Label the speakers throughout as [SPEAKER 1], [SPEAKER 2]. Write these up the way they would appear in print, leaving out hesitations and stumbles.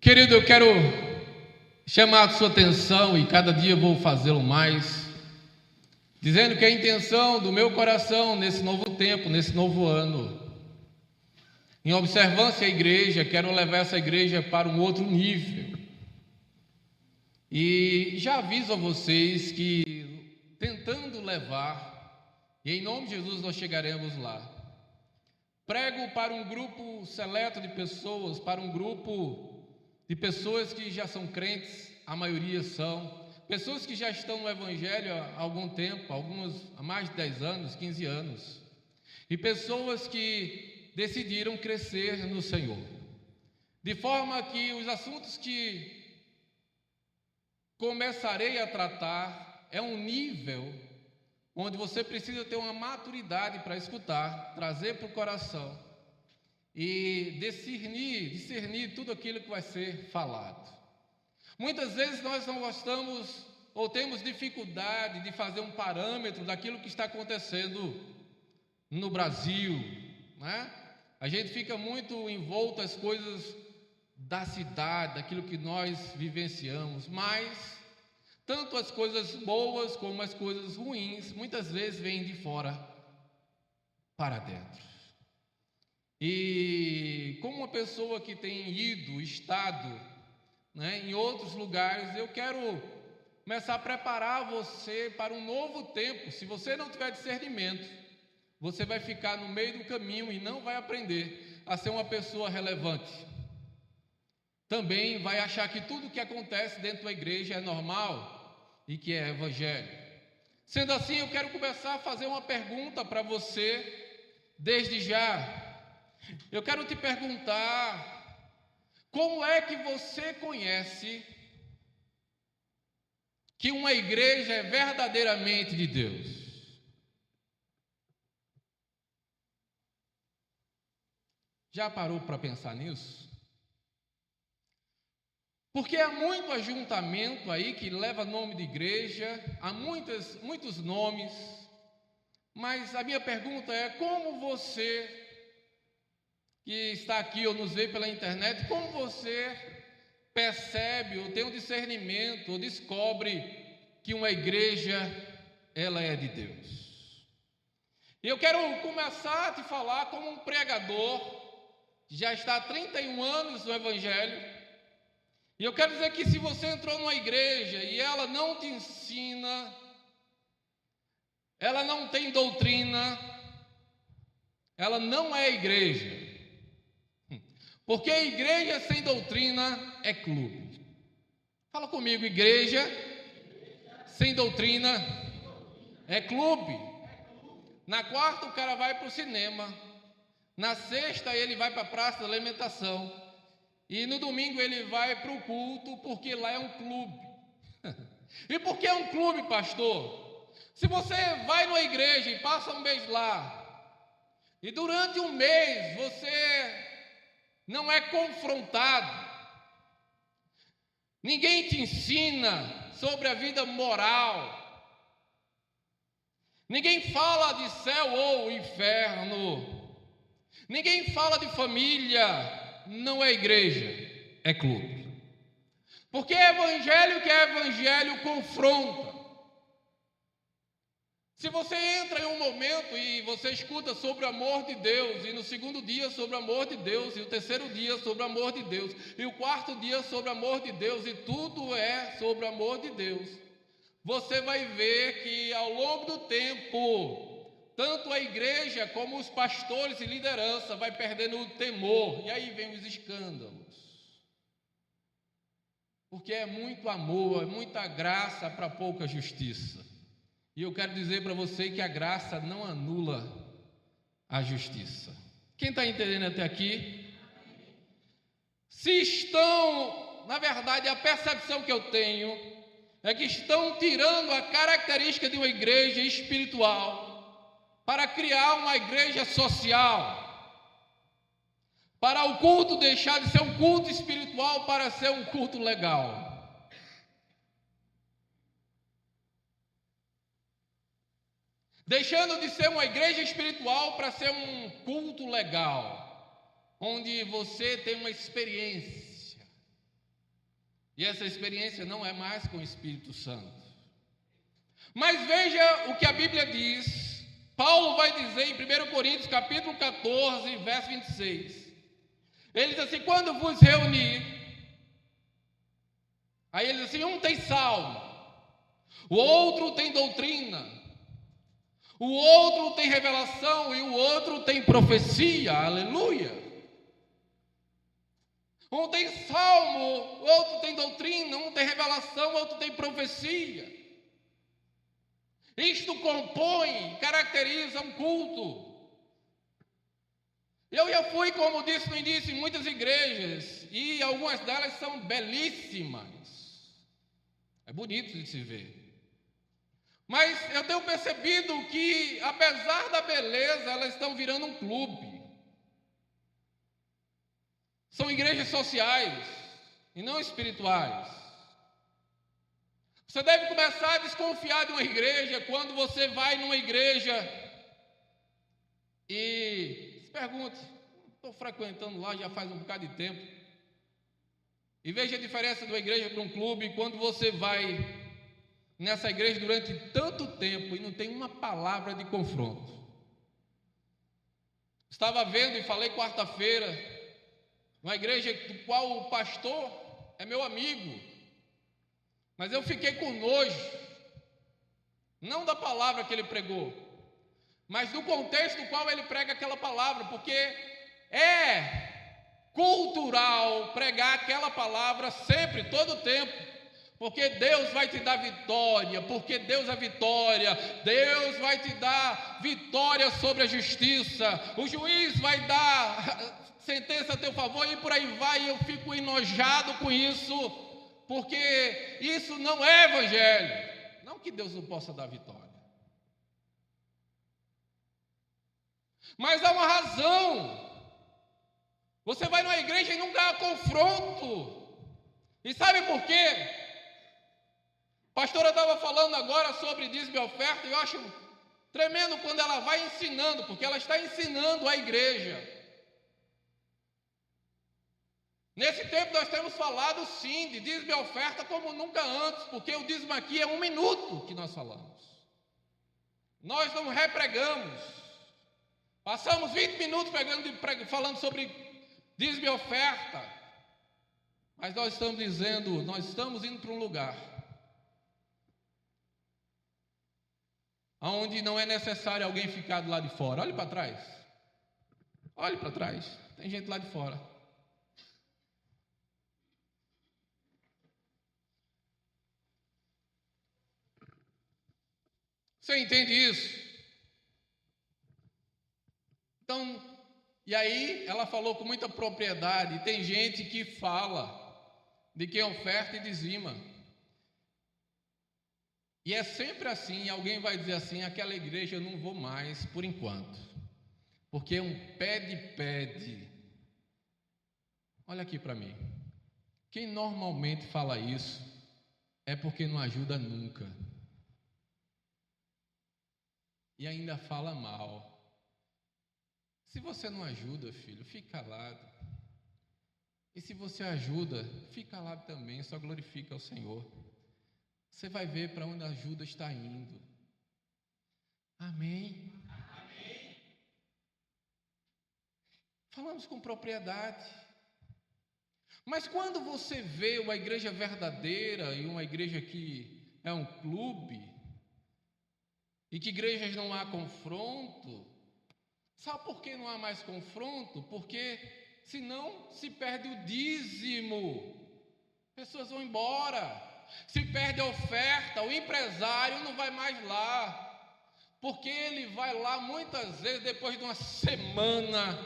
[SPEAKER 1] Querido, eu quero chamar a sua atenção, e cada dia vou fazê-lo mais, dizendo que a intenção do meu coração nesse novo tempo, nesse novo ano, em observância à igreja, quero levar essa igreja para um outro nível. E já aviso a vocês que, tentando levar, e em nome de Jesus nós chegaremos lá, prego para um grupo seleto de pessoas, para um grupo de pessoas que já são crentes, a maioria são, pessoas que já estão no Evangelho há algum tempo, algumas há mais de 10 anos, 15 anos, e pessoas que decidiram crescer no Senhor, de forma que os assuntos que começarei a tratar é um nível onde você precisa ter uma maturidade para escutar, trazer para o coração e discernir tudo aquilo que vai ser falado. Muitas vezes nós não gostamos ou temos dificuldade de fazer um parâmetro daquilo que está acontecendo no Brasil, né? A gente fica muito envolto às coisas da cidade, daquilo que nós vivenciamos, mas tanto as coisas boas como as coisas ruins, muitas vezes vêm de fora para dentro. E como uma pessoa que tem estado, né, em outros lugares, eu quero começar a preparar você para um novo tempo. Se você não tiver discernimento, você vai ficar no meio do caminho e não vai aprender a ser uma pessoa relevante. Também vai achar que tudo que acontece dentro da igreja é normal e que é evangelho. Sendo assim, eu quero começar a fazer uma pergunta para você desde já. Eu quero te perguntar, como é que você conhece que uma igreja é verdadeiramente de Deus? Já parou para pensar nisso? Porque há muito ajuntamento aí que leva nome de igreja, há muitos nomes, mas a minha pergunta é: como você que está aqui ou nos vê pela internet, como você percebe ou tem um discernimento ou descobre que uma igreja ela é de Deus? E eu quero começar a te falar como um pregador que já está há 31 anos no Evangelho. E eu quero dizer que se você entrou numa igreja e ela não te ensina, ela não tem doutrina, ela não é igreja. Porque a igreja sem doutrina é clube. Fala comigo: igreja sem doutrina é clube. Na quarta o cara vai para o cinema, na sexta ele vai para a praça da alimentação, e no domingo ele vai para o culto, porque lá é um clube. E por que é um clube, pastor? Se você vai numa igreja e passa um mês lá, e durante um mês você não é confrontado, ninguém te ensina sobre a vida moral, ninguém fala de céu ou inferno, ninguém fala de família, não é igreja, é clube. Porque evangelho que é evangelho confronta. Se você entra em um momento e você escuta sobre o amor de Deus, e no segundo dia sobre o amor de Deus, e o terceiro dia sobre o amor de Deus, e o quarto dia sobre o amor de Deus, e tudo é sobre o amor de Deus, você vai ver que ao longo do tempo, tanto a igreja como os pastores e liderança vai perdendo o temor, e aí vem os escândalos. Porque é muito amor, é muita graça para pouca justiça. E eu quero dizer para você que a graça não anula a justiça. Quem está entendendo até aqui? Se estão, na verdade, a percepção que eu tenho é que estão tirando a característica de uma igreja espiritual para criar uma igreja social, para o culto deixar de ser um culto espiritual para ser um culto legal. Deixando de ser uma igreja espiritual para ser um culto legal, onde você tem uma experiência. E essa experiência não é mais com o Espírito Santo. Mas veja o que a Bíblia diz. Paulo vai dizer em 1 Coríntios capítulo 14, verso 26. Ele diz assim: quando vos reunir, aí ele diz assim, um tem salmo, o outro tem doutrina, o outro tem revelação e o outro tem profecia, aleluia. Um tem salmo, o outro tem doutrina, um tem revelação, o outro tem profecia. Isto compõe, caracteriza um culto. Eu já fui, como disse no início, em muitas igrejas, e algumas delas são belíssimas. É bonito de se ver. Mas eu tenho percebido que, apesar da beleza, elas estão virando um clube. São igrejas sociais e não espirituais. Você deve começar a desconfiar de uma igreja quando você vai numa igreja e se pergunte: estou frequentando lá já faz um bocado de tempo. E veja a diferença de uma igreja para um clube quando você vai nessa igreja durante tanto tempo e não tem uma palavra de confronto. Estava vendo e falei quarta-feira, uma igreja do qual o pastor é meu amigo, mas eu fiquei com nojo, não da palavra que ele pregou, mas do contexto no qual ele prega aquela palavra, porque é cultural pregar aquela palavra sempre, todo o tempo, porque Deus vai te dar vitória, porque Deus é vitória, Deus vai te dar vitória sobre a justiça, o juiz vai dar sentença a teu favor e por aí vai. E eu fico enojado com isso, porque isso não é evangelho. Não que Deus não possa dar vitória, mas há uma razão. Você vai numa igreja e nunca há confronto. E sabe por quê? A pastora estava falando agora sobre dízimo e oferta, e eu acho tremendo quando ela vai ensinando, porque ela está ensinando a igreja. Nesse tempo nós temos falado sim de dízimo e oferta como nunca antes, porque o dízimo aqui é 1 minuto que nós falamos. Nós não repregamos. Passamos 20 minutos falando sobre dízimo e oferta. Mas nós estamos dizendo, nós estamos indo para um lugar onde não é necessário alguém ficar do lado de fora. Olhe para trás. Olhe para trás. Tem gente lá de fora. Você entende isso? Então, e aí ela falou com muita propriedade. Tem gente que fala de quem oferta e dizima. E é sempre assim, alguém vai dizer assim: aquela igreja eu não vou mais por enquanto, porque é um pede. Olha aqui para mim. Quem normalmente fala isso é porque não ajuda nunca. E ainda fala mal. Se você não ajuda, filho, fica calado. E se você ajuda, fica calado também, só glorifica ao Senhor. Você vai ver para onde a ajuda está indo. Amém? Amém. Falamos com propriedade. Mas quando você vê uma igreja verdadeira e uma igreja que é um clube, e que igrejas não há confronto, sabe por que não há mais confronto? Porque senão se perde o dízimo, pessoas vão embora. Se perde a oferta, o empresário não vai mais lá, porque ele vai lá muitas vezes depois de uma semana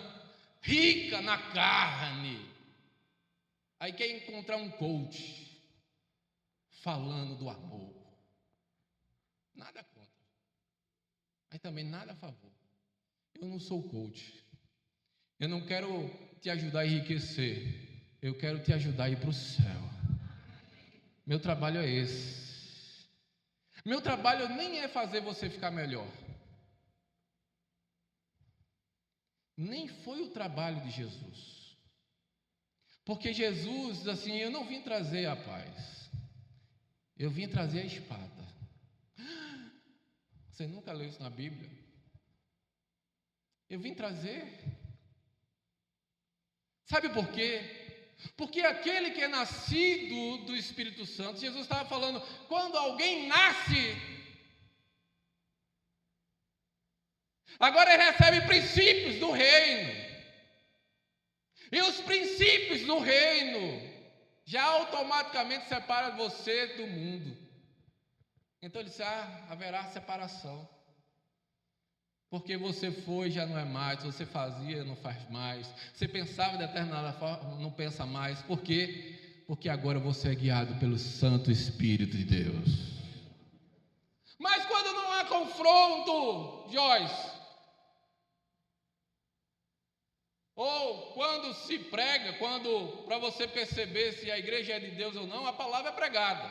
[SPEAKER 1] rica na carne. Aí quer encontrar um coach falando do amor. Nada contra, mas também nada a favor. Eu não sou coach. Eu não quero te ajudar a enriquecer. Eu quero te ajudar a ir para o céu. Meu trabalho é esse. Meu trabalho nem é fazer você ficar melhor. Nem foi o trabalho de Jesus. Porque Jesus diz assim: eu não vim trazer a paz, eu vim trazer a espada. Você nunca leu isso na Bíblia? Eu vim trazer. Sabe por quê? Porque aquele que é nascido do Espírito Santo, Jesus estava falando, quando alguém nasce, agora ele recebe princípios do reino. E os princípios do reino já automaticamente separam você do mundo. Então ele disse: haverá separação. Porque você foi, já não é mais. Você fazia, não faz mais. Você pensava de determinada forma, não pensa mais. Por quê? Porque agora você é guiado pelo Santo Espírito de Deus. Mas quando não há confronto, Joyce, ou quando se prega, quando para você perceber se a igreja é de Deus ou não, a palavra é pregada.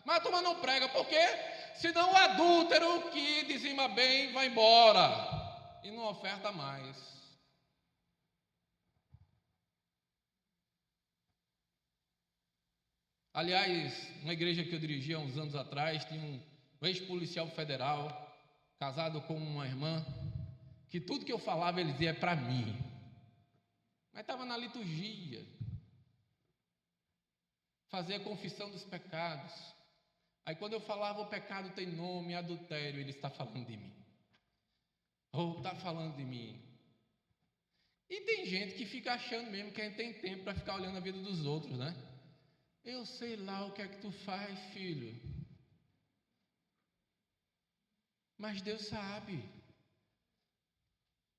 [SPEAKER 1] Mas a turma não prega, por quê? Senão o adúltero que dizima bem vai embora e não oferta mais. Aliás, uma igreja que eu dirigia há uns anos atrás, tinha um ex-policial federal, casado com uma irmã, que tudo que eu falava ele dizia: é para mim. Mas estava na liturgia, fazia confissão dos pecados. Aí quando eu falava o pecado tem nome, adultério, ele está falando de mim. Ou está falando de mim. E tem gente que fica achando mesmo que a gente tem tempo para ficar olhando a vida dos outros, né? Eu sei lá o que é que tu faz, filho. Mas Deus sabe.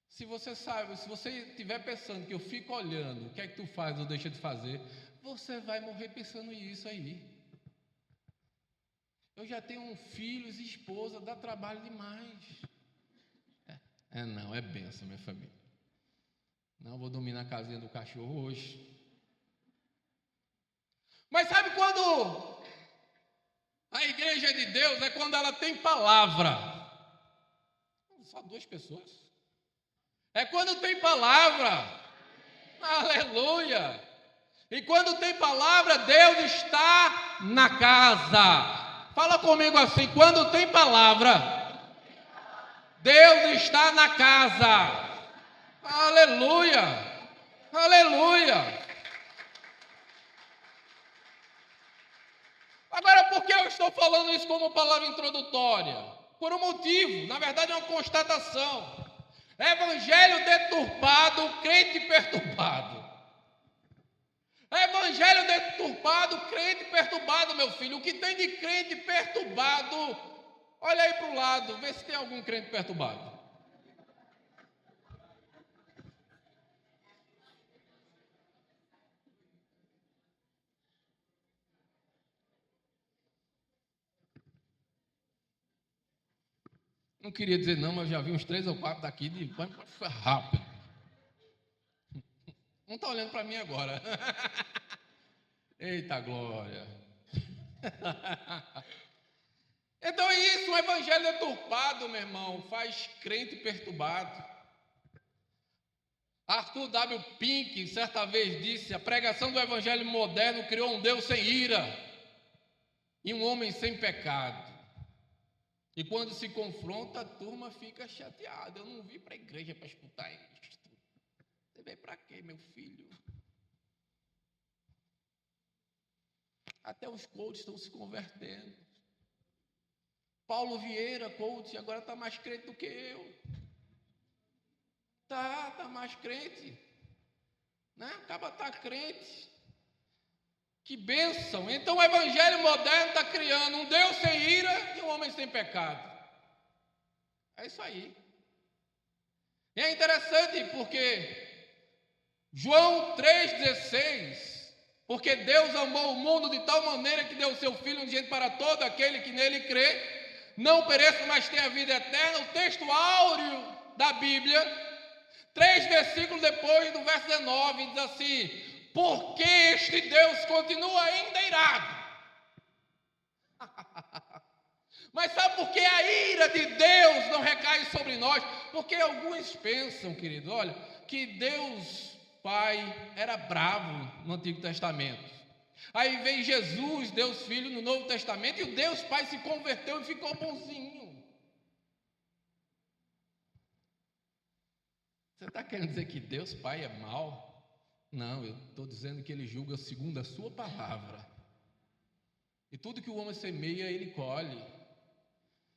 [SPEAKER 1] Se você sabe, se você estiver pensando que eu fico olhando o que é que tu faz ou deixa de fazer, você vai morrer pensando nisso aí. Eu já tenho filhos e esposa, dá trabalho demais. Não, é bênção, minha família. Não vou dominar a casinha do cachorro hoje. Mas sabe quando a igreja de Deus é quando ela tem palavra? Só 2 pessoas. É quando tem palavra. Aleluia. E quando tem palavra, Deus está na casa. Fala comigo assim: quando tem palavra, Deus está na casa. Aleluia. Aleluia. Agora, por que eu estou falando isso como palavra introdutória? Por um motivo, na verdade é uma constatação. Evangelho deturpado, crente perturbado. Evangelho deturpado, crente perturbado, meu filho. O que tem de crente perturbado? Olha aí para o lado, vê se tem algum crente perturbado. Não queria dizer não, mas eu já vi uns 3 ou 4 daqui de rápido. Não está olhando para mim agora. Eita glória. Então é isso, um evangelho deturpado, meu irmão, faz crente perturbado. Arthur W. Pink certa vez disse: a pregação do evangelho moderno criou um Deus sem ira e um homem sem pecado. E quando se confronta, a turma fica chateada. Eu não vim para a igreja para escutar isto. Você veio para quê, meu filho? Até os coaches estão se convertendo. Paulo Vieira, coach, agora está mais crente do que eu. Está mais crente. Né? Acaba estar crente. Que bênção. Então o evangelho moderno está criando um Deus sem ira e um homem sem pecado. É isso aí. E é interessante porque João 3,16, porque Deus amou o mundo de tal maneira que deu o seu Filho unigênito para todo aquele que nele crê, não pereça, mas tenha vida eterna. O texto áureo da Bíblia, 3 versículos depois do verso 19, diz assim: porque este Deus continua ainda irado. Mas sabe por que a ira de Deus não recai sobre nós? Porque alguns pensam, querido, olha, que Deus Pai era bravo no Antigo Testamento. Aí vem Jesus, Deus Filho, no Novo Testamento, e o Deus Pai se converteu e ficou bonzinho. Você está querendo dizer que Deus Pai é mau? Não, eu estou dizendo que Ele julga segundo a sua palavra. E tudo que o homem semeia, ele colhe.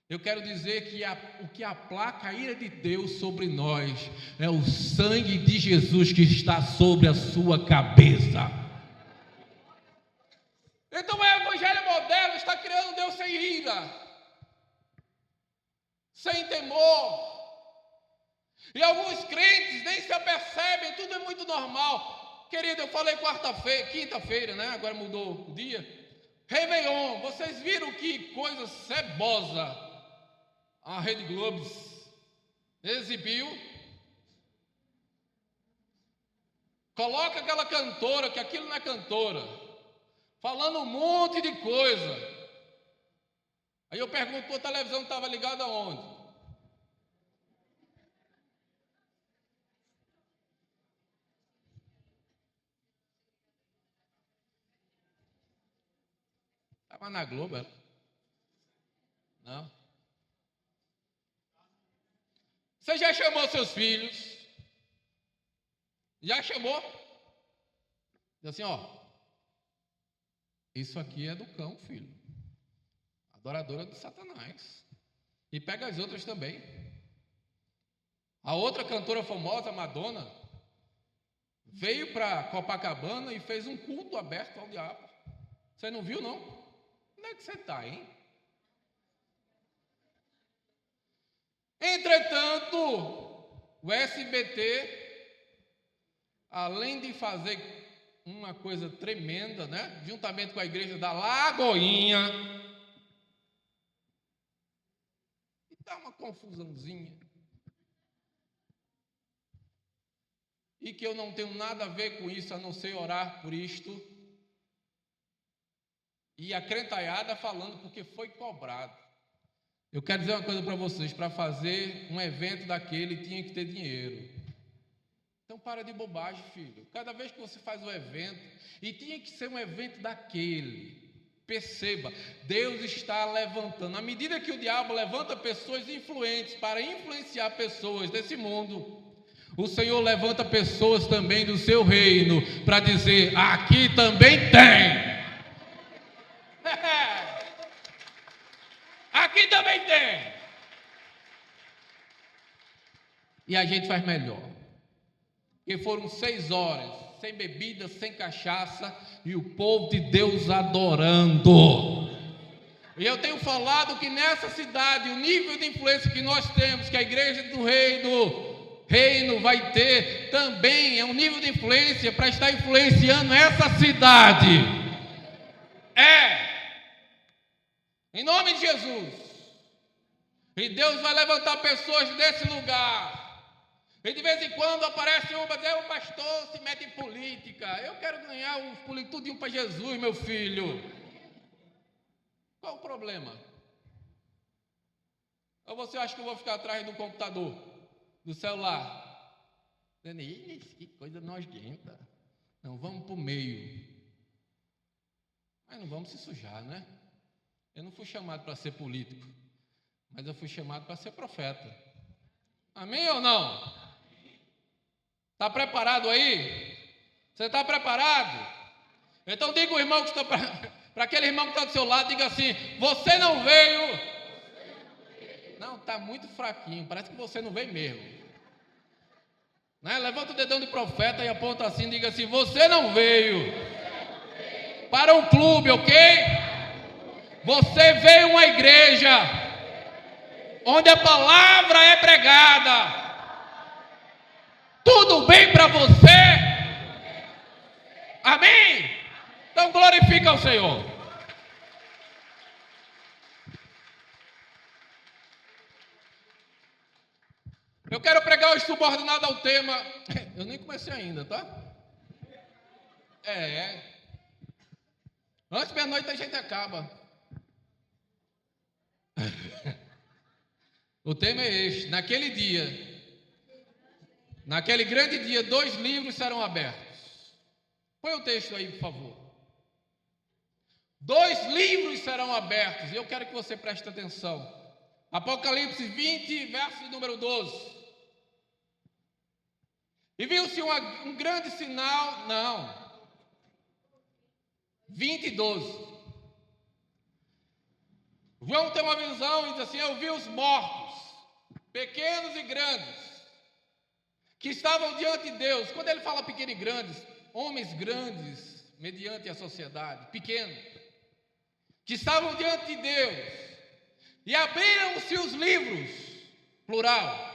[SPEAKER 1] Eu quero dizer que o que aplaca a ira de Deus sobre nós é o sangue de Jesus que está sobre a sua cabeça. Então o evangelho moderno está criando Deus sem ira, sem temor. E alguns crentes nem se apercebem, tudo é muito normal. Querido, eu falei quinta-feira, né? Agora mudou o dia. Réveillon, vocês viram que coisa cebosa a Rede Globo exibiu? Coloca aquela cantora, que aquilo não é cantora, falando um monte de coisa. Aí eu pergunto, a televisão estava ligada aonde? Estava na Globo, era? Não. Você já chamou seus filhos? Já chamou? Diz assim, ó, isso aqui é do cão, filho. Adoradora de Satanás. E pega as outras também. A outra cantora famosa, Madonna, veio para Copacabana e fez um culto aberto ao diabo. Você não viu, não? Onde é que você está, hein? Entretanto, o SBT, além de fazer uma coisa tremenda, né? Juntamente com a igreja da Lagoinha, e dá uma confusãozinha. E que eu não tenho nada a ver com isso, a não ser orar por isto. E a crentaiada falando porque foi cobrado. Eu quero dizer uma coisa para vocês, para fazer um evento daquele tinha que ter dinheiro. Então para de bobagem, filho. Cada vez que você faz um evento, e tinha que ser um evento daquele, perceba, Deus está levantando, à medida que o diabo levanta pessoas influentes para influenciar pessoas desse mundo, o Senhor levanta pessoas também do seu reino, para dizer, aqui também tem. Aqui também tem. E a gente faz melhor. Porque foram 6 horas, sem bebida, sem cachaça, e o povo de Deus adorando. E eu tenho falado que nessa cidade, o nível de influência que nós temos, que a igreja do reino vai ter, também é um nível de influência para estar influenciando essa cidade. Em nome de Jesus. E Deus vai levantar pessoas desse lugar. E de vez em quando aparece um para dizer, o pastor se mete em política. Eu quero ganhar os políticos tudinho para Jesus, meu filho. Qual o problema? Ou você acha que eu vou ficar atrás do computador, do celular? Dizendo, que coisa nojenta. Não, vamos para o meio. Mas não vamos se sujar, né? Eu não fui chamado para ser político, mas eu fui chamado para ser profeta. Amém ou não? Está preparado aí? Você está preparado? Então diga ao irmão que está para aquele irmão que está do seu lado, diga assim: você não veio. Não, está muito fraquinho, parece que você não veio mesmo. Né? Levanta o dedão de profeta e aponta assim, diga assim: você não veio para um clube, ok? Você veio a uma igreja onde a palavra é pregada. Tudo bem para você? Amém? Então glorifica o Senhor. Eu quero pregar hoje subordinado ao tema. Eu nem comecei ainda, tá? Antes da meia-noite a gente acaba. O tema é este: naquele dia naquele grande dia, 2 livros serão abertos. Põe o texto aí, por favor. 2 livros serão abertos, e eu quero que você preste atenção. Apocalipse 20, verso de número 12. E viu-se um grande sinal, 20 e 12. João tem uma visão e diz assim: eu vi os mortos, pequenos e grandes, que estavam diante de Deus. Quando ele fala pequenos e grandes, homens grandes, mediante a sociedade, pequenos, que estavam diante de Deus, e abriram-se os livros, plural,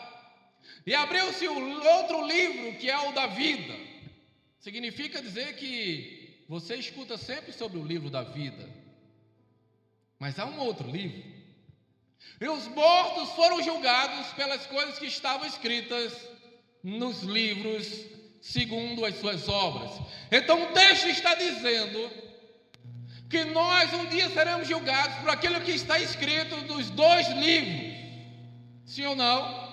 [SPEAKER 1] e abriu-se o outro livro, que é o da vida. Significa dizer que você escuta sempre sobre o livro da vida, mas há um outro livro. E os mortos foram julgados pelas coisas que estavam escritas nos livros, segundo as suas obras. Então o texto está dizendo que nós um dia seremos julgados por aquilo que está escrito nos 2 livros. Sim ou não?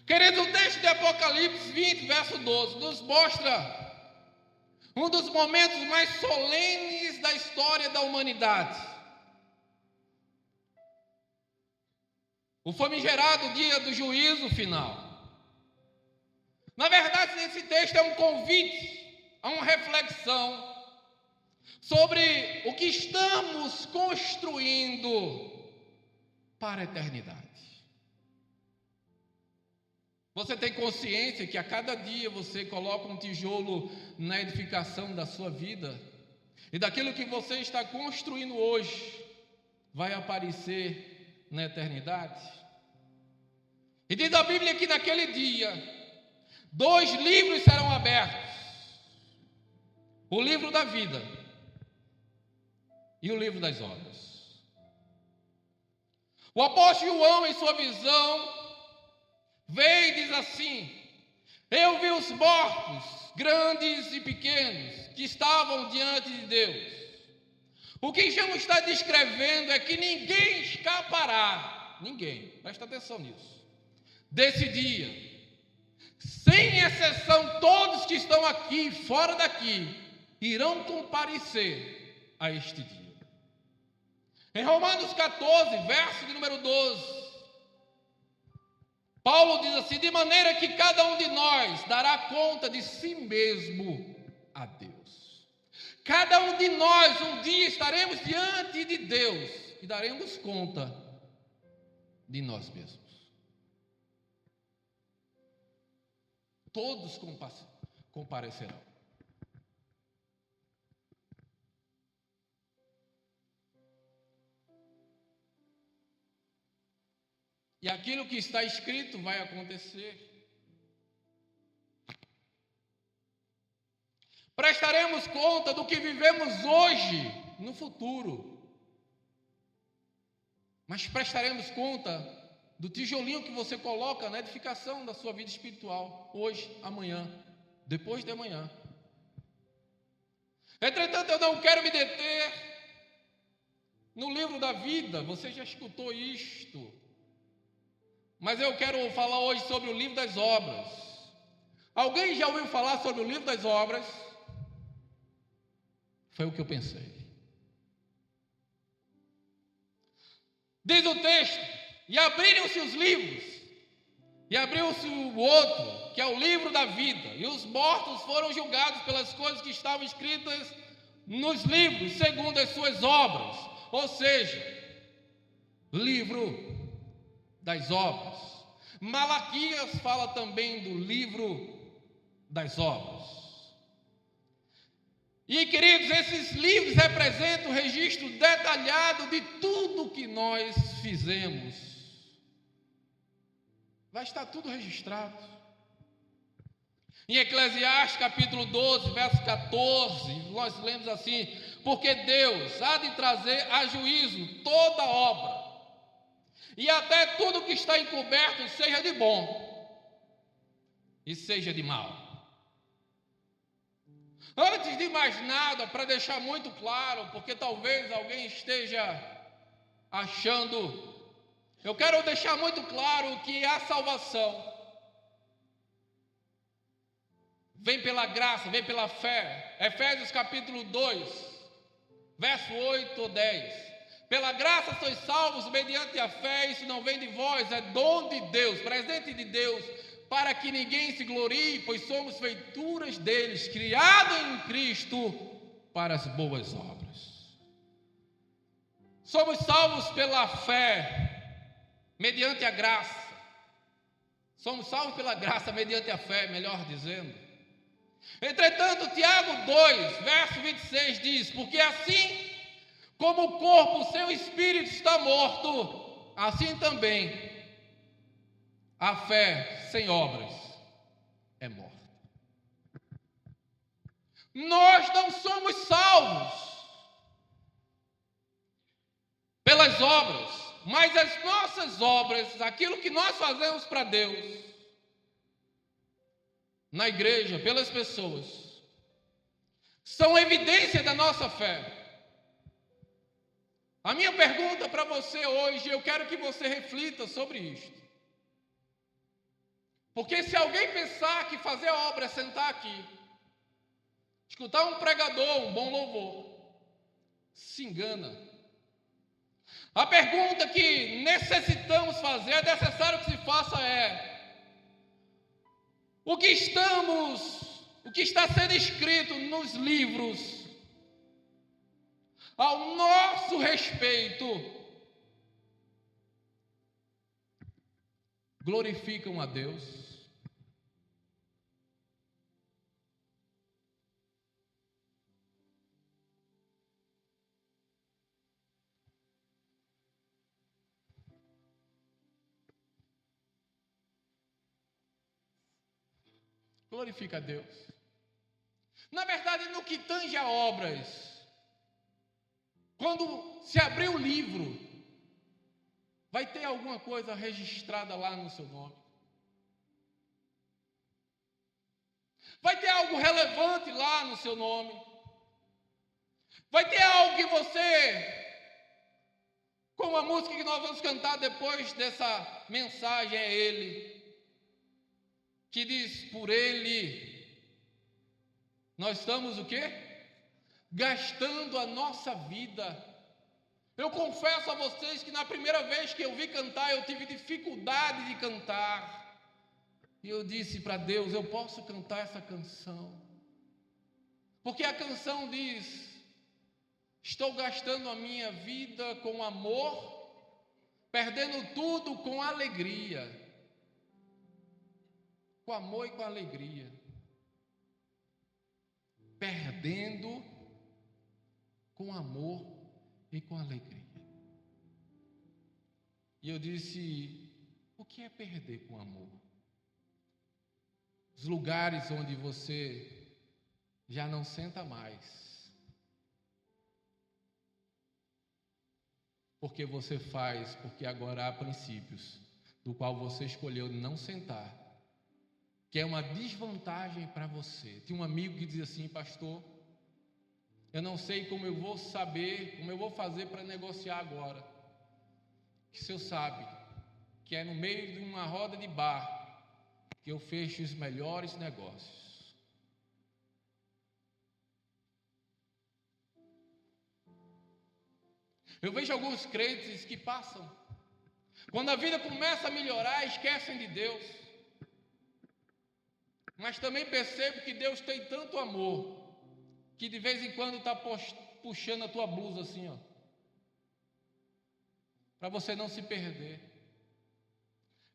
[SPEAKER 1] Queridos, o texto de Apocalipse 20, verso 12, nos mostra um dos momentos mais solenes da história da humanidade. O famigerado dia do juízo final. Na verdade, esse texto é um convite a uma reflexão sobre o que estamos construindo para a eternidade. Você tem consciência que a cada dia você coloca um tijolo na edificação da sua vida, e daquilo que você está construindo hoje vai aparecer na eternidade? E diz a Bíblia que naquele dia 2 livros serão abertos: o livro da vida e o livro das obras. O apóstolo João, em sua visão, vê e diz assim: eu vi os mortos, grandes e pequenos, que estavam diante de Deus. O que João está descrevendo é que ninguém escapará, ninguém, presta atenção nisso, desse dia. Sem exceção, todos que estão aqui, fora daqui, irão comparecer a este dia. Em Romanos 14, verso de número 12, Paulo diz assim: de maneira que cada um de nós dará conta de si mesmo a Deus. Cada um de nós um dia estaremos diante de Deus e daremos conta de nós mesmos. Todos comparecerão. E aquilo que está escrito vai acontecer. Prestaremos conta do que vivemos hoje, no futuro. Mas prestaremos conta do tijolinho que você coloca na edificação da sua vida espiritual, hoje, amanhã, depois de amanhã. Entretanto, eu não quero me deter no livro da vida, você já escutou isto. Mas eu quero falar hoje sobre o livro das obras. Alguém já ouviu falar sobre o livro das obras? Foi o que eu pensei. Diz o texto: e abriram-se os livros, e abriu-se o outro, que é o livro da vida, e os mortos foram julgados pelas coisas que estavam escritas nos livros, segundo as suas obras. Ou seja, livro das obras. Malaquias fala também do livro das obras. E, queridos, esses livros representam o registro detalhado de tudo que nós fizemos. Vai estar tudo registrado. Em Eclesiastes capítulo 12, verso 14, nós lemos assim: porque Deus há de trazer a juízo toda obra, e até tudo que está encoberto, seja de bom e seja de mal. Antes de mais nada, para deixar muito claro, porque talvez alguém esteja achando, eu quero deixar muito claro que há salvação. vem pela graça, vem pela fé. Efésios capítulo 2, verso 8 ou 10. Pela graça sois salvos mediante a fé, isso não vem de vós, é dom de Deus, presente de Deus, para que ninguém se glorie, pois somos feituras deles, criados em Cristo para as boas obras. Somos salvos pela fé, mediante a graça. Somos salvos pela graça, mediante a fé, melhor dizendo. Entretanto, Tiago 2, verso 26 diz: porque assim como o corpo, seu espírito está morto, assim também a fé sem obras é morta. Nós não somos salvos pelas obras, mas as nossas obras, aquilo que nós fazemos para Deus, na igreja, pelas pessoas, são evidência da nossa fé. A minha pergunta para você hoje, eu quero que você reflita sobre isto. Porque se alguém pensar que fazer a obra é sentar aqui, escutar um pregador, um bom louvor, se engana. A pergunta que necessitamos fazer, é necessário que se faça o que está sendo escrito nos livros ao nosso respeito, glorificam a Deus? Glorifica a Deus. Na verdade, no que tange a obras, quando se abrir o livro, vai ter alguma coisa registrada lá no seu nome. Vai ter algo relevante lá no seu nome. Vai ter algo que você, como a música que nós vamos cantar depois dessa mensagem, é Ele, que diz: por Ele, nós estamos o quê? Gastando a nossa vida. Eu confesso a vocês que na primeira vez que eu vi cantar, eu tive dificuldade de cantar. E eu disse para Deus: eu posso cantar essa canção? Porque a canção diz: estou gastando a minha vida com amor, perdendo tudo com alegria. Com amor e com alegria. Perdendo com amor e com alegria. E eu disse: o que é perder com amor? Os lugares onde você já não senta mais, porque você faz, porque agora há princípios, do qual você escolheu não sentar, que é uma desvantagem para você. Tinha um amigo que dizia assim: pastor, eu não sei como eu vou saber, como eu vou fazer para negociar agora. Que o senhor sabe que é no meio de uma roda de bar que eu fecho os melhores negócios. Eu vejo alguns crentes que passam, quando a vida começa a melhorar, esquecem de Deus. Mas também percebo que Deus tem tanto amor, que de vez em quando está puxando a tua blusa assim, ó, para você não se perder.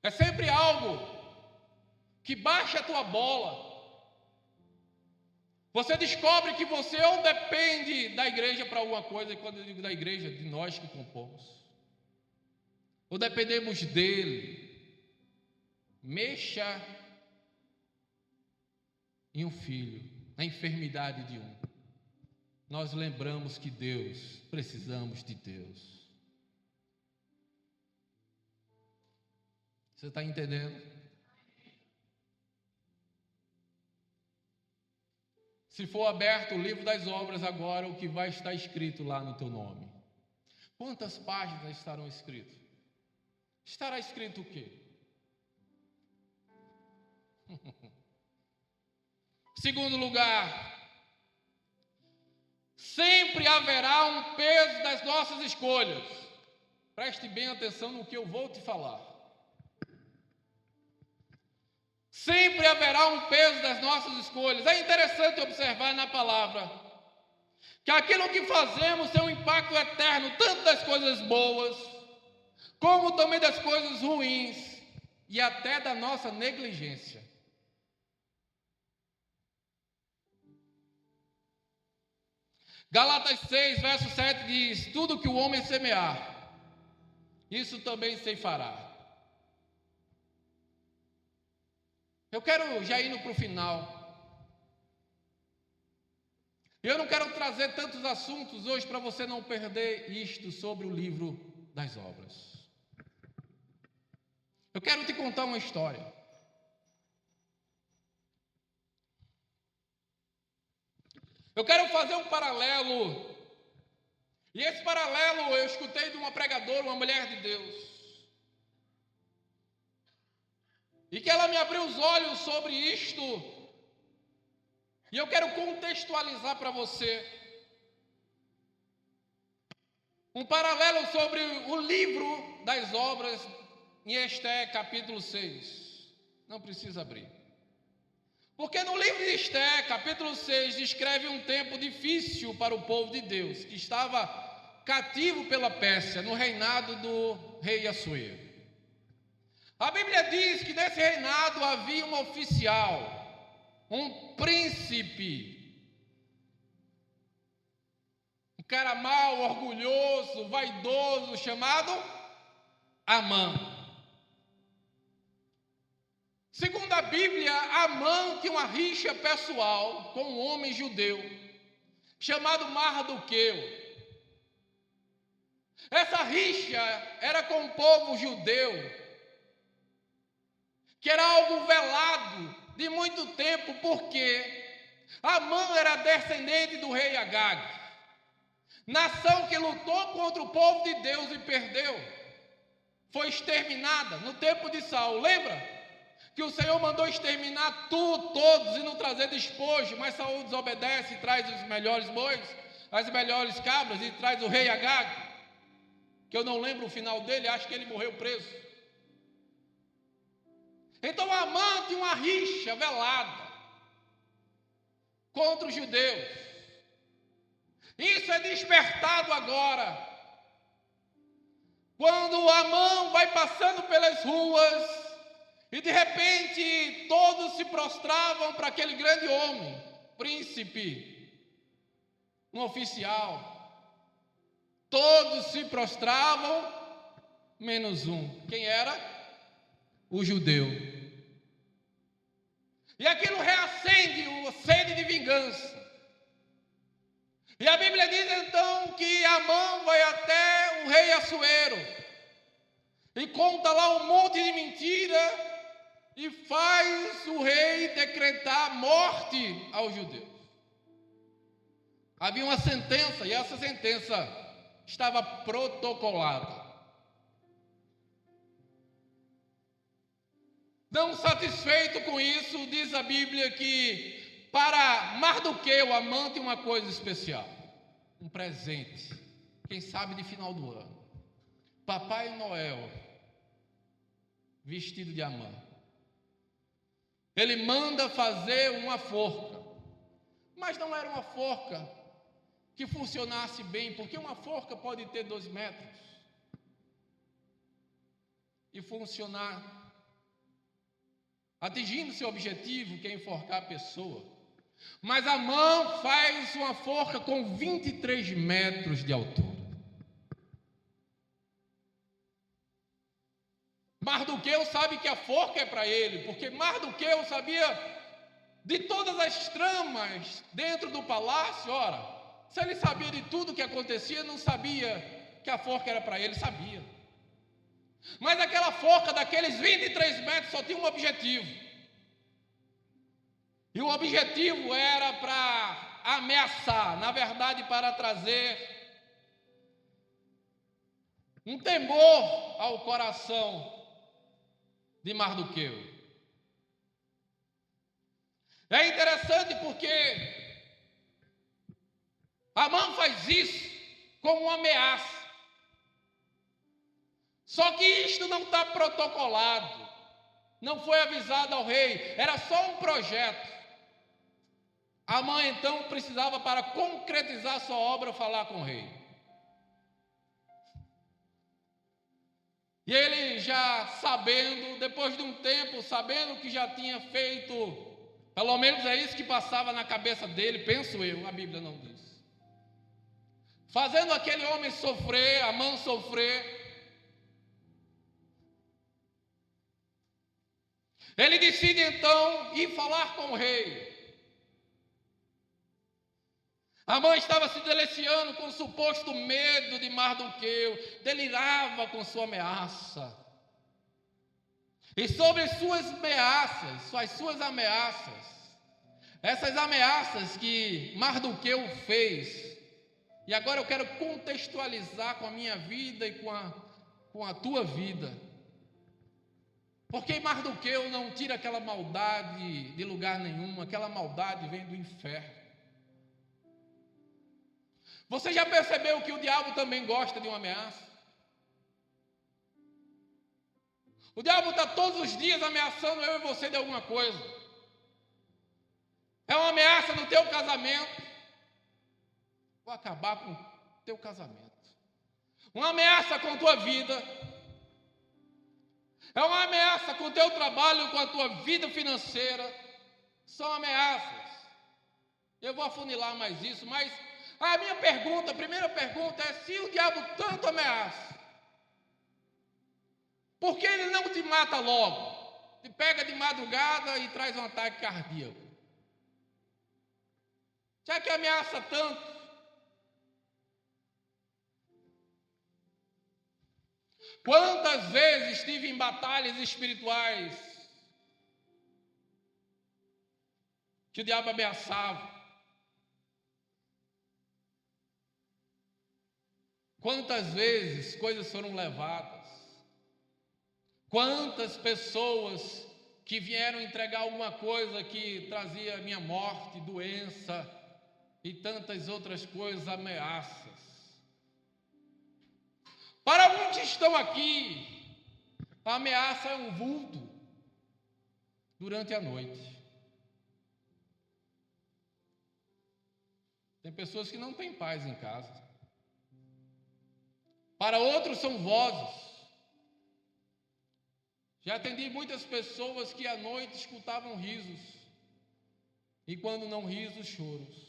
[SPEAKER 1] É sempre algo que baixa a tua bola. Você descobre que você ou depende da igreja para alguma coisa, e quando eu digo da igreja, de nós que compomos, ou dependemos dele. Mexa em um filho, na enfermidade de um. Nós lembramos que Deus, precisamos de Deus. Você está entendendo? Se for aberto o livro das obras agora, o que vai estar escrito lá no teu nome? Quantas páginas estarão escritas? Estará escrito o quê? Segundo lugar, sempre haverá um peso das nossas escolhas. Preste bem atenção no que eu vou te falar. Sempre haverá um peso das nossas escolhas. É interessante observar na palavra que aquilo que fazemos tem um impacto eterno, tanto das coisas boas, como também das coisas ruins, e até da nossa negligência. Gálatas 6, verso 7 diz: tudo que o homem semear, isso também ceifará. Eu quero já indo para o final. Eu não quero trazer tantos assuntos hoje para você não perder isto sobre o livro das obras. Eu quero te contar uma história. Eu quero fazer um paralelo. E esse paralelo eu escutei de uma pregadora, uma mulher de Deus. E que ela me abriu os olhos sobre isto. E eu quero contextualizar para você um paralelo sobre o livro das obras em Esté, capítulo 6. Não precisa abrir. Porque no livro de Esté, capítulo 6, descreve um tempo difícil para o povo de Deus, que estava cativo pela Pérsia, no reinado do rei Assuero. A Bíblia diz que nesse reinado havia um oficial, um príncipe, um cara mau, orgulhoso, vaidoso, chamado Amã. Segundo a Bíblia, Amã tinha uma rixa pessoal com um homem judeu, chamado Mardoqueu. Essa rixa era com o povo judeu, que era algo velado de muito tempo, porque Amã era descendente do rei Agag, nação que lutou contra o povo de Deus e perdeu, foi exterminada no tempo de Saul. Lembra que o Senhor mandou exterminar todos e não trazer despojo, mas Saul desobedece e traz os melhores bois, as melhores cabras, e traz o rei Agag, que eu não lembro o final dele, acho que ele morreu preso. Então Amã tinha uma rixa velada contra os judeus. Isso é despertado agora, quando Amã vai passando pelas ruas e de repente todos se prostravam para aquele grande homem, príncipe, um oficial. Todos se prostravam, menos um. Quem era? O judeu. E aquilo reacende uma sede de vingança. E a Bíblia diz então que Amã vai até o rei Assuero e conta lá um monte de mentira e faz o rei decretar morte aos judeus. Havia uma sentença, e essa sentença estava protocolada. Não satisfeito com isso, diz a Bíblia que para Mardoqueu, Amã tinha uma coisa especial, um presente, quem sabe de final do ano. Papai Noel, vestido de Amã. Ele manda fazer uma forca, mas não era uma forca que funcionasse bem, porque uma forca pode ter 2 metros e funcionar atingindo seu objetivo, que é enforcar a pessoa. Mas Amã faz uma forca com 23 metros de altura. Mardoqueu sabe que a forca é para ele, porque Mardoqueu sabia de todas as tramas dentro do palácio. Ora, se ele sabia de tudo o que acontecia, não sabia que a forca era para ele, sabia. Mas aquela forca daqueles 23 metros só tinha um objetivo. E o objetivo era para ameaçar, na verdade, para trazer um temor ao coração de Mardoqueu. É interessante porque Amã faz isso como uma ameaça. Só que isto não está protocolado, não foi avisado ao rei, era só um projeto. Amã então precisava, para concretizar sua obra, falar com o rei. E ele já sabendo, depois de um tempo, sabendo que já tinha feito, pelo menos é isso que passava na cabeça dele, penso eu, a Bíblia não diz. Fazendo aquele homem sofrer, Amã sofrer, ele decide então ir falar com o rei. Amã estava se deliciando com o suposto medo de Mardoqueu, delirava com sua ameaça. E sobre suas ameaças, essas ameaças que Mardoqueu fez, e agora eu quero contextualizar com a minha vida e com a tua vida. Porque Mardoqueu não tira aquela maldade de lugar nenhum, aquela maldade vem do inferno. Você já percebeu que o diabo também gosta de uma ameaça? O diabo está todos os dias ameaçando eu e você de alguma coisa. É uma ameaça no teu casamento. Vou acabar com o teu casamento. Uma ameaça com a tua vida. É uma ameaça com o teu trabalho, com a tua vida financeira. São ameaças. Eu vou afunilar mais isso, mas a primeira pergunta é: se o diabo tanto ameaça, por que ele não te mata logo? Te pega de madrugada e traz um ataque cardíaco. Já que ameaça tanto, quantas vezes estive em batalhas espirituais que o diabo ameaçava? Quantas vezes coisas foram levadas? Quantas pessoas que vieram entregar alguma coisa que trazia minha morte, doença e tantas outras coisas, ameaças. Para alguns que estão aqui, a ameaça é um vulto durante a noite. Tem pessoas que não têm paz em casa. Para outros são vozes. Já atendi muitas pessoas que à noite escutavam risos, e quando não risos, choros.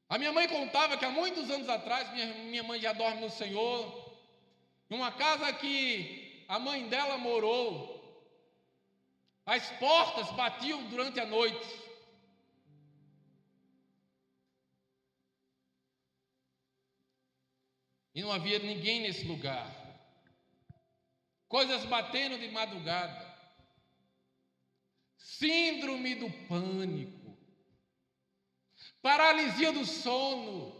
[SPEAKER 1] A minha mãe contava que há muitos anos atrás, minha mãe já dorme no Senhor, numa casa que a mãe dela morou, as portas batiam durante a noite. E não havia ninguém nesse lugar. Coisas batendo de madrugada. Síndrome do pânico. Paralisia do sono.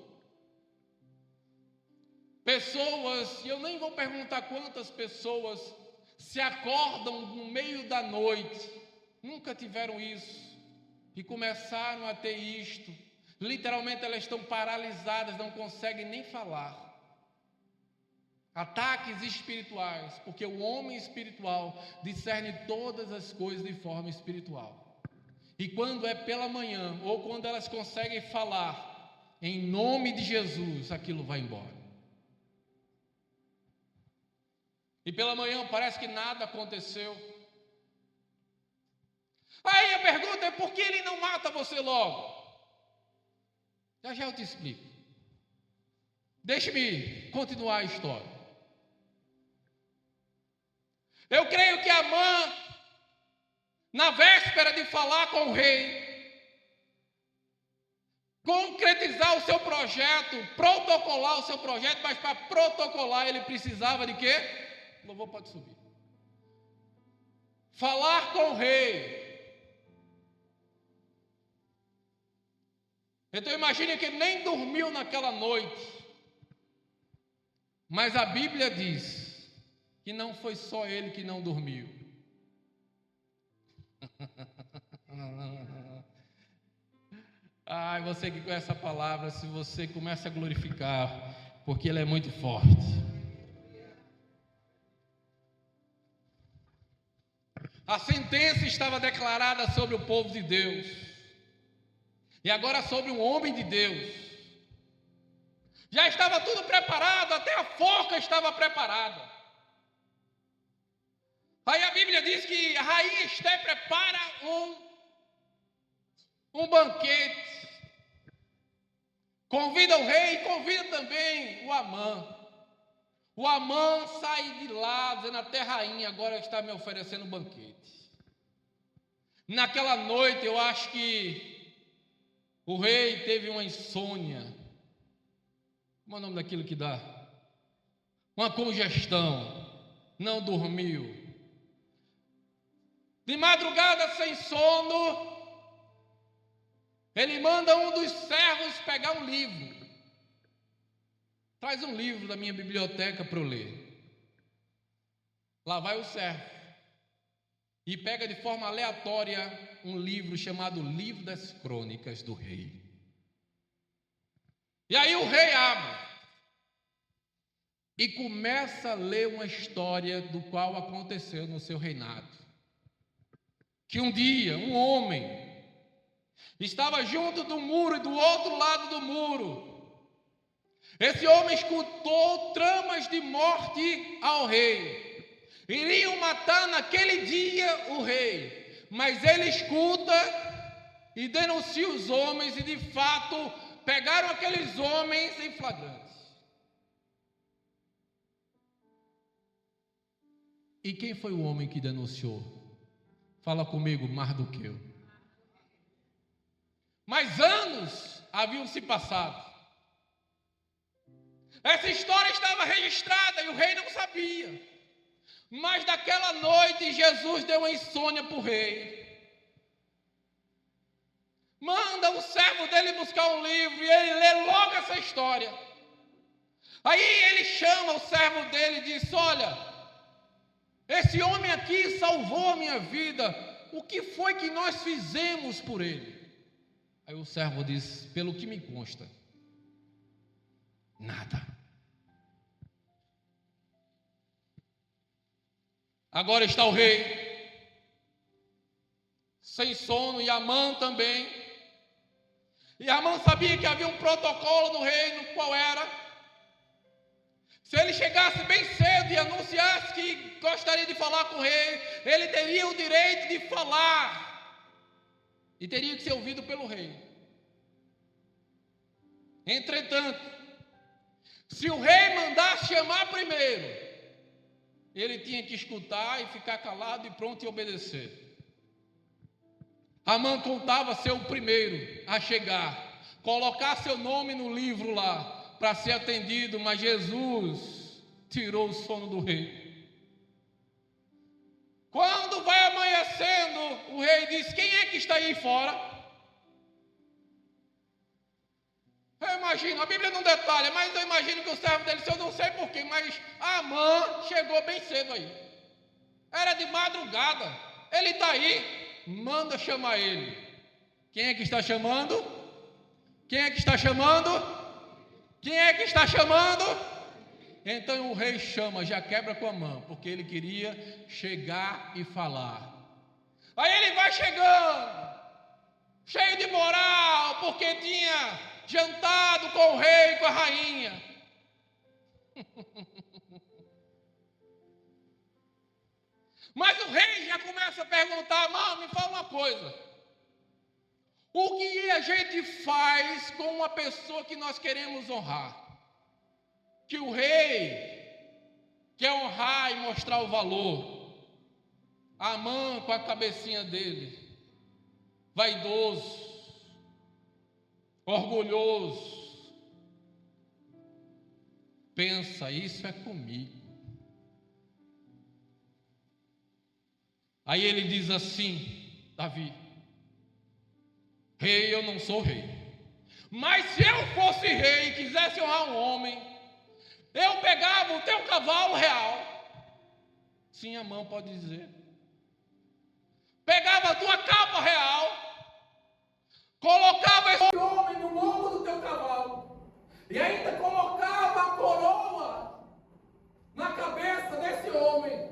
[SPEAKER 1] Pessoas, e eu nem vou perguntar quantas pessoas se acordam no meio da noite, nunca tiveram isso, e começaram a ter isto. Literalmente elas estão paralisadas, não conseguem nem falar. Ataques espirituais, porque o homem espiritual discerne todas as coisas de forma espiritual. E quando é pela manhã, ou quando elas conseguem falar em nome de Jesus, aquilo vai embora. E pela manhã parece que nada aconteceu. Aí a pergunta é: por que ele não mata você logo? Já eu te explico. Deixe-me continuar a história. Eu creio que Amã, na véspera de falar com o rei, concretizar o seu projeto, protocolar o seu projeto, mas para protocolar ele precisava de quê? O louvor pode subir. Falar com o rei. Então imagine que ele nem dormiu naquela noite. Mas a Bíblia diz que não foi só ele que não dormiu. Ai, você que conhece a palavra, se você começa a glorificar, porque ele é muito forte. A sentença estava declarada sobre o povo de Deus, e agora sobre um homem de Deus. Já estava tudo preparado, até a forca estava preparada. Aí a Bíblia diz que a rainha Esté prepara um banquete. Convida o rei e convida também o Amã. O Amã sai de lá, dizendo: até a rainha agora está me oferecendo um banquete. Naquela noite eu acho que o rei teve uma insônia. Como é o nome daquilo que dá? Uma congestão. Não dormiu. De madrugada, sem sono, ele manda um dos servos pegar um livro. Traz um livro da minha biblioteca para eu ler. Lá vai o servo e pega de forma aleatória um livro chamado Livro das Crônicas do Rei. E aí o rei abre e começa a ler uma história do qual aconteceu no seu reinado. Que um dia um homem estava junto do muro e do outro lado do muro. Esse homem escutou tramas de morte ao rei. Iriam matar naquele dia o rei. Mas ele escuta e denuncia os homens, e de fato pegaram aqueles homens em flagrante. E quem foi o homem que denunciou? Fala comigo, Mardoqueu. Mas anos haviam se passado. Essa história estava registrada e o rei não sabia. Mas naquela noite Jesus deu uma insônia para o rei. Manda o servo dele buscar um livro e ele lê logo essa história. Aí ele chama o servo dele e diz: olha, esse homem aqui salvou a minha vida. O que foi que nós fizemos por ele? Aí o servo diz: pelo que me consta, nada. Agora está o rei, sem sono, e Amã também. E Amã sabia que havia um protocolo no reino, qual era: se ele chegasse bem cedo e anunciasse que gostaria de falar com o rei, ele teria o direito de falar, e teria que ser ouvido pelo rei. Entretanto, se o rei mandasse chamar primeiro, ele tinha que escutar e ficar calado e pronto e obedecer. Amã contava ser o primeiro a chegar, colocar seu nome no livro lá, para ser atendido, mas Jesus tirou o sono do rei. Quando vai amanhecendo, o rei diz: quem é que está aí fora? Eu imagino, a Bíblia não detalha, mas eu imagino que o servo dele, eu não sei porquê, mas Amã chegou bem cedo aí. Era de madrugada. Ele está aí, manda chamar ele. Quem é que está chamando? Quem é que está chamando? Quem é que está chamando? Então o rei chama, já quebra com Amã, porque ele queria chegar e falar. Aí ele vai chegando, cheio de moral, porque tinha jantado com o rei e com a rainha. Mas o rei já começa a perguntar: Amã, me fala uma coisa. O que a gente faz com uma pessoa que nós queremos honrar? Que o rei quer honrar e mostrar o valor. Amã com a cabecinha dele, vaidoso, orgulhoso, pensa: isso é comigo. Aí ele diz assim: Davi, rei, eu não sou rei, mas se eu fosse rei e quisesse honrar um homem, eu pegava o teu cavalo real. Sim, Amã pode dizer. pegava a tua capa real, colocava esse homem no lombo do teu cavalo, e ainda colocava a coroa na cabeça desse homem,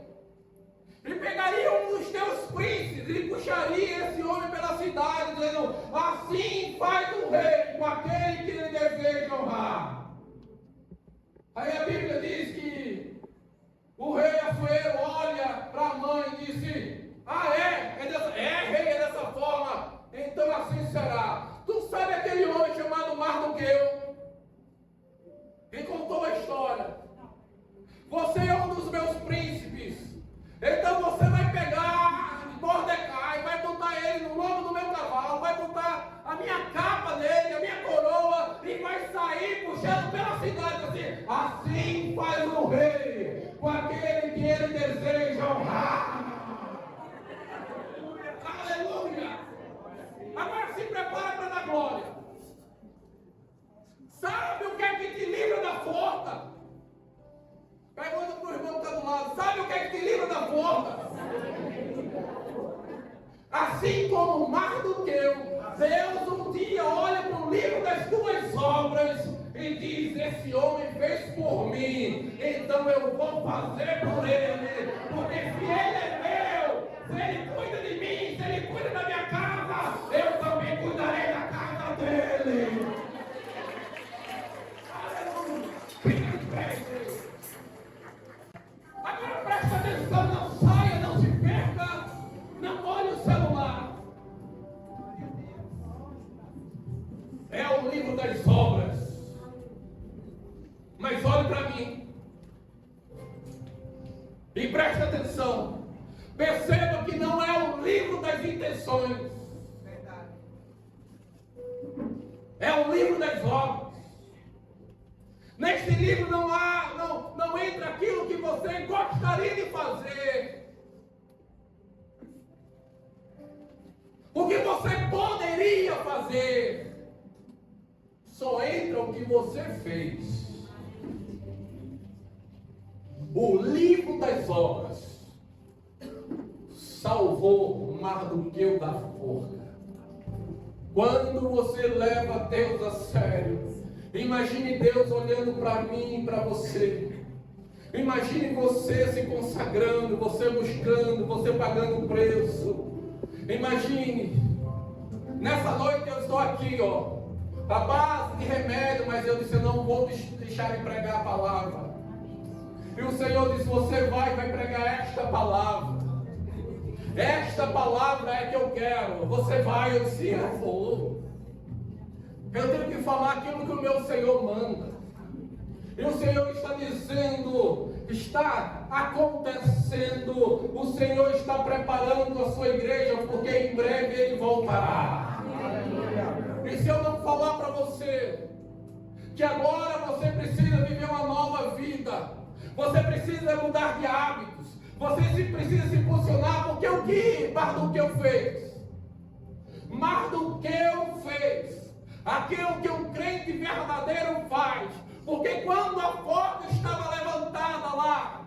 [SPEAKER 1] e pegaria um dos teus príncipes e puxaria esse homem pela cidade, dizendo: assim faz o rei com aquele que lhe deseja honrar. Aí a Bíblia diz que o rei Assuero olha para a mãe e disse: ah, rei, é dessa forma, então assim será. Tu sabe aquele homem chamado Mardoqueu, que contou a história? Você é um dos meus príncipes, então você vai pegar Mordecai, vai botar ele no lombo do meu cavalo, vai botar a minha capa nele, a minha coroa, e vai sair puxando pela cidade assim: assim faz o rei com aquele que ele deseja honrar. Aleluia! Agora se prepara para dar glória. Sabe o que é que te livra da forca? Pergunta para o irmão que está do lado: sabe o que é que te livra da forca? Assim como Mardoqueu, Deus um dia olha para o livro das tuas obras e diz: esse homem fez por mim, então eu vou fazer por ele, porque se ele é meu, se ele cuida de mim, se ele cuida da minha casa, eu também cuidarei da casa dele. Agora presta atenção, não saia, não se perca, não olhe o celular. É o livro das obras. Mas olhe para mim e preste atenção. Perceba que não é o livro das intenções, é o livro das obras. Neste livro não entra aquilo que você gostaria de fazer, o que você poderia fazer. Só entra o que você fez. O livro das obras salvou Mardoqueu da forca. Quando você leva Deus a sério, imagine Deus olhando para mim e para você. Imagine você se consagrando, você buscando, você pagando o preço. Imagine, nessa noite eu estou aqui, a base de remédio, mas eu disse: eu não vou deixar de pregar a palavra. E o Senhor disse: você vai pregar esta palavra. Esta palavra é que eu quero. Você vai, eu disse: eu vou. Eu tenho que falar aquilo que o meu Senhor manda. E o Senhor está dizendo, está acontecendo. O Senhor está preparando a sua igreja, porque em breve Ele voltará. E se eu não falar para você que agora você precisa viver uma nova vida, você precisa mudar de hábitos, você precisa se posicionar, porque o que Mardoqueu fez? Mardoqueu fez aquilo que um crente verdadeiro faz. Porque quando a forca estava levantada lá,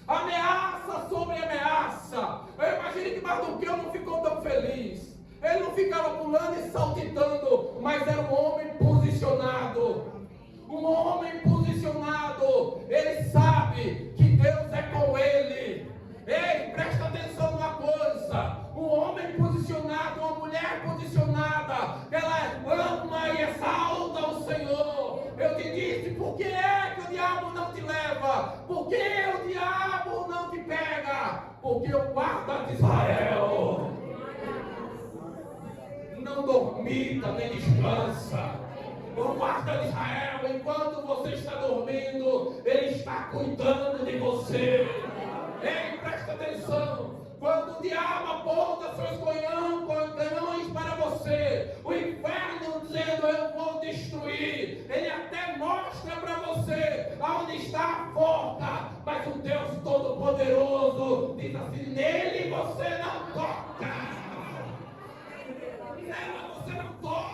[SPEAKER 1] ameaça sobre ameaça, eu imagino que Mardoqueu não ficou tão feliz. Ele não ficava pulando e saltitando, mas era um homem posicionado. Um homem posicionado. Ele sabe que Deus é com ele. Ei, presta atenção numa coisa: um homem posicionado, uma mulher posicionada, ela ama e exalta o Senhor. Eu te disse: por que é que o diabo não te leva? Por que o diabo não te pega? Porque o guarda de Israel não dormita nem descansa. O guarda de Israel, enquanto você está dormindo, ele está cuidando de você. Ei, presta atenção: quando o diabo aponta seus canhões para você, o inferno dizendo: eu vou destruir, ele até mostra para você aonde está a forca, mas o Deus Todo-Poderoso diz assim: nele você não toca, nela você não toca.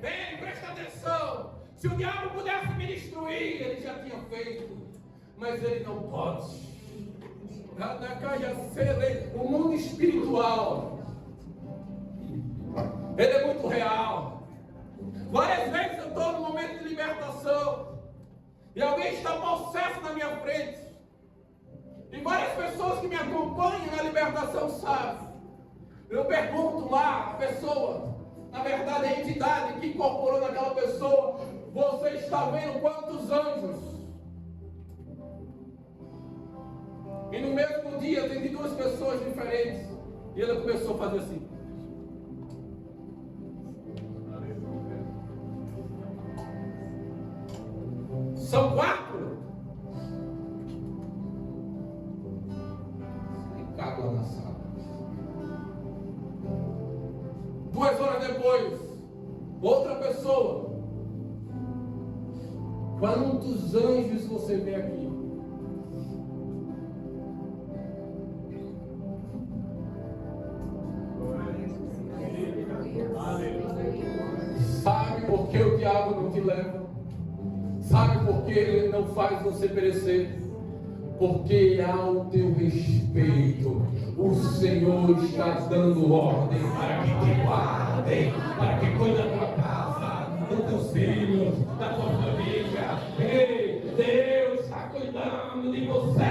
[SPEAKER 1] Ei, presta atenção: se o diabo pudesse me destruir, ele já tinha feito.
[SPEAKER 2] mas ele não pode. O mundo espiritual, ele é muito real. Várias vezes eu estou no momento de libertação e alguém está possesso na minha frente. E várias pessoas que me acompanham na libertação sabem. Eu pergunto lá, a pessoa, na verdade a entidade que incorporou naquela pessoa, você está vendo quantos anjos? E no mesmo dia atendi duas pessoas diferentes. E ela começou a fazer assim. São 4. Cago lá na sala. 2 horas depois, outra pessoa. Quantos anjos você vê aqui? Sabe por que o diabo não te leva? Sabe por que ele não faz você perecer? Porque ao teu respeito, o Senhor está dando ordem para que te guardem, para que cuide da tua casa, dos teus filhos, da tua família. Ei, Deus está cuidando de você.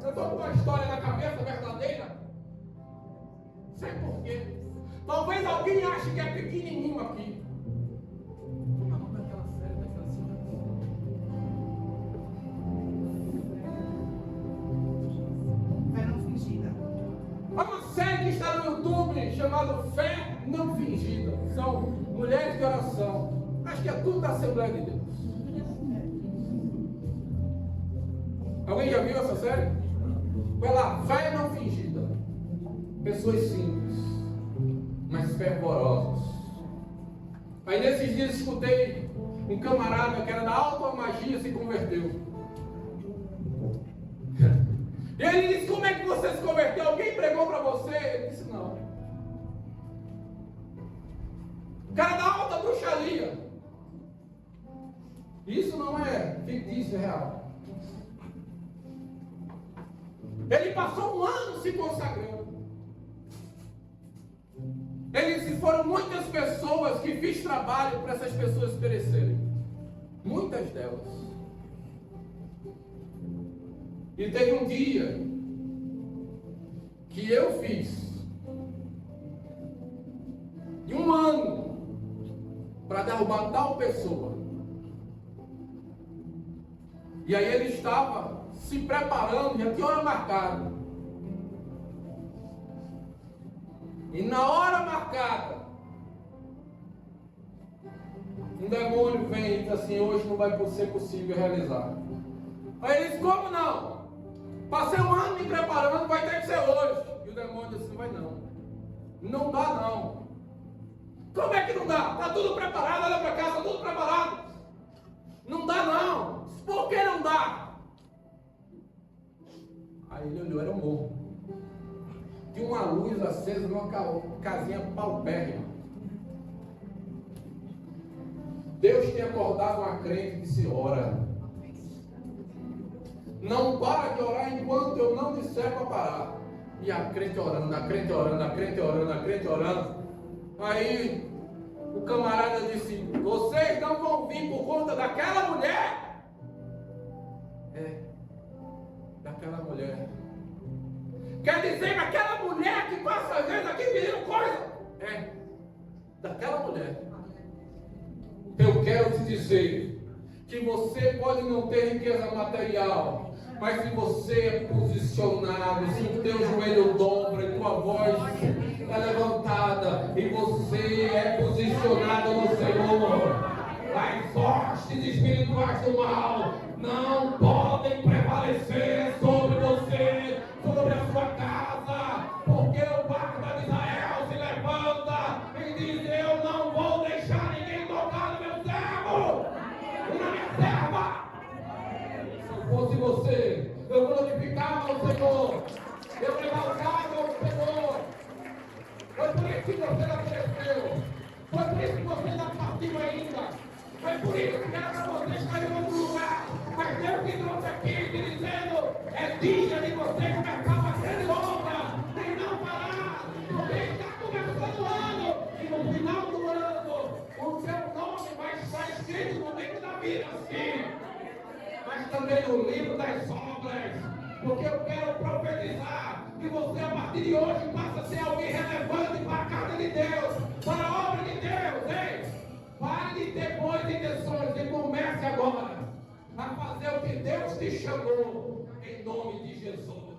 [SPEAKER 2] Eu estou com uma história na cabeça verdadeira. Sei por quê. Talvez alguém ache que é pequenininho aqui. Há uma série que está no YouTube chamada Fé Não Fingida. São mulheres de oração. Acho que é tudo da Assembleia de Deus. Alguém já viu essa série? Vai lá, Fé Não Fingida. Pessoas simples, mas fervorosas. Aí nesses dias escutei um camarada que era da alta magia se converteu. E ele disse: como é que você se converteu? Alguém pregou para você? Ele disse: não. O cara da alta bruxaria. Isso não é fictício, é real. Ele passou 1 ano se consagrando. Ele disse: foram muitas pessoas que fiz trabalho para essas pessoas perecerem. Muitas delas. E teve um dia que eu fiz de 1 ano para derrubar tal pessoa. E aí ele estava se preparando, já tinha hora marcada. E na hora marcada, um demônio vem e diz assim: hoje não vai ser possível realizar. Aí ele disse: como não? Passei 1 ano me preparando, vai ter que ser hoje. E o demônio disse: não vai não. Não dá não. Como é que não dá? Está tudo preparado, olha para cá, está tudo preparado. Não dá não. Por que não dá? Aí ele olhou, era um morro. Tinha uma luz acesa numa casinha paupérrima. Deus tinha acordado uma crente e disse: ora. Não para de orar enquanto eu não disser para parar. E a crente orando, a crente orando, a crente orando, a crente orando. Aí o camarada disse: vocês não vão vir por conta daquela mulher? É, daquela mulher. Quer dizer que aquela mulher que passa às vezes aqui pedindo coisa? É, daquela mulher. Eu quero te dizer que você pode não ter riqueza material, mas se você é posicionado, se o teu joelho dobra e tua voz está levantada e você é posicionado no Senhor, as hostes espirituais do mal não podem prevalecer sobre você, sobre a sua casa, porque o guarda de Israel se levanta e diz: eu não vou deixar ninguém tocar no meu servo, na minha serva. Se eu fosse você, eu glorificava o Senhor, eu exaltava o Senhor. Foi por isso que você não cresceu, foi por isso que você não partiu ainda, foi por isso que era para você estar escrito no livro da vida, sim, mas também no livro das obras, porque eu quero profetizar que você a partir de hoje passa a ser alguém relevante para a casa de Deus, para a obra de Deus, hein? Pare de ter boas intenções e comece agora a fazer o que Deus te chamou, em nome de Jesus.